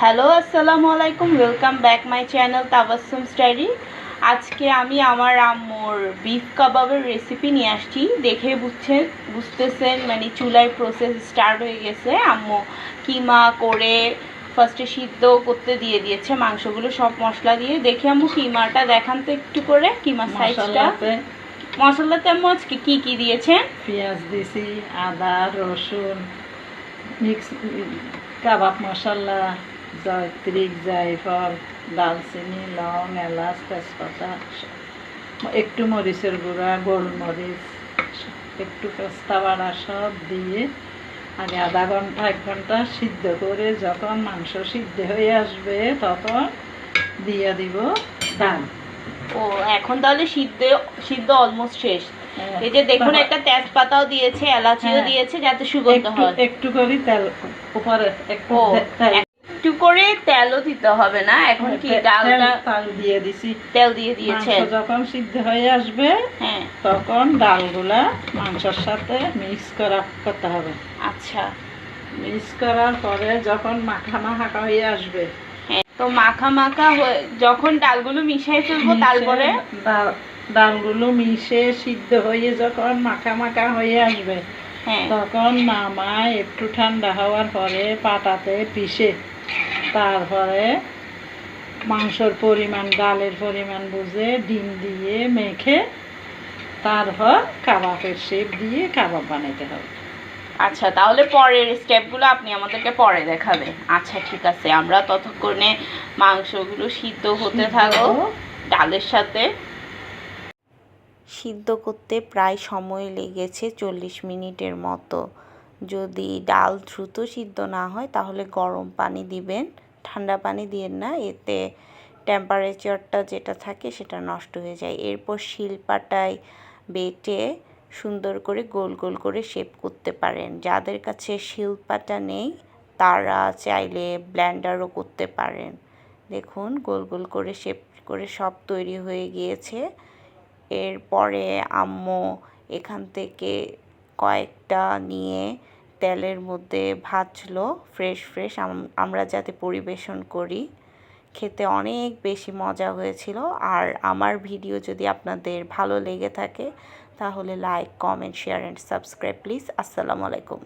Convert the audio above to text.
Hello, আসসালামু আলাইকুম। Welcome back my channel Tabassum study. আজকে আমি আমার আম্মুর বিফ কাবাবের রেসিপি নিয়ে আসছি। দেখে বুঝতেছেন মানে চুলায় প্রসেস স্টার্ট হয়ে গেছে। আম্মু কিমা করে ফার্স্টে সিদ্ধ করতে দিয়ে দিয়েছে মাংসগুলো সব মশলা দিয়ে। দেখে আম্মু কিমাটা দেখান তো একটু করে, কিমা সাইজটা। মশলাতে আম্মু আজকে কী কী দিয়েছেন? পেঁয়াজ দিছি, আদা রসুন মিক্স, কাবাব মশলা, জয়ত্রী, জায়ফল, দালচিনি, লং, এলাচ, তেজপাতা, একটু মরিচের গুঁড়া, গোলমরিচ, একটু পেস্তা বাটা সব দিয়ে আগে আধা ঘন্টা 1 ঘন্টা সিদ্ধ করে যখন মাংস সিদ্ধ হয়ে আসবে তখন দিয়ে দিব ডাল। ও, এখন তাহলে সিদ্ধ অলমোস্ট শেষ। এই যে দেখুন, একটা তেজপাতাও দিয়েছে, এলাচিও দিয়েছে যাতে সুগন্ধ হয়। একটু করে তেল উপরে, একটু করে তেলও দিতে হবে না? এখন কি ডালটা তেল দিয়ে দিছি, তেল দিয়ে দিয়েছে। যখন সিদ্ধ হয়ে আসবে তখন ডালগুলা মাংসের সাথে মিক্স করতে হবে। আচ্ছা, মিক্স করার পরে যখন মাখা মাখা হয়ে আসবে, তো মাখা মাখা হয়ে যখন ডালগুলো মিশাই ফেলবো, তারপরে ডালগুলো মিশে সিদ্ধ হয়ে যখন মাখা মাখা হয়ে আসবে তখন নামায় একটু ঠান্ডা হওয়ার পরে পাটাতে পিষে তারপরে মাংসর পরিমাণ, ডালের পরিমাণ বুঝে ডিম দিয়ে মেখে তারপর কাবাবের শেপ দিয়ে কাবাব বানাইতে হবে। আচ্ছা, তাহলে পরের স্টেপগুলো আপনি আমাদেরকে পরে দেখাবেন। আচ্ছা ঠিক আছে, আমরা ততক্ষণে মাংসগুলো সিদ্ধ হতে থাকো ডালের সাথে। সিদ্ধ করতে প্রায় সময় লেগেছে 40 মিনিটের মতো। যদি ডাল দ্রুত সিদ্ধ না হয় তাহলে গরম পানি দিবেন, ঠান্ডা পানি দিয়েন না, এতে টেম্পারেচারটা যেটা থাকে সেটা নষ্ট হয়ে যায়। এরপর শিলপাটায় বেটে সুন্দর করে গোল গোল করে শেপ করতে পারেন। যাদের কাছে শিলপাটা নেই তারা চাইলে ব্লেন্ডারও করতে পারেন। দেখুন, গোল গোল করে শেপ করে সব তৈরি হয়ে গিয়েছে। এরপরে আম্মু এখান থেকে কয়েকটা নিয়ে তেলের মধ্যে ভাজলো ফ্রেশ। আমরা যাতে পরিবেশন করি। খেতে অনেক বেশি মজা হয়েছিল। আর আমার ভিডিও যদি আপনাদের ভালো লেগে থাকে তাহলে like, comment, share and subscribe please. আসসালামু আলাইকুম।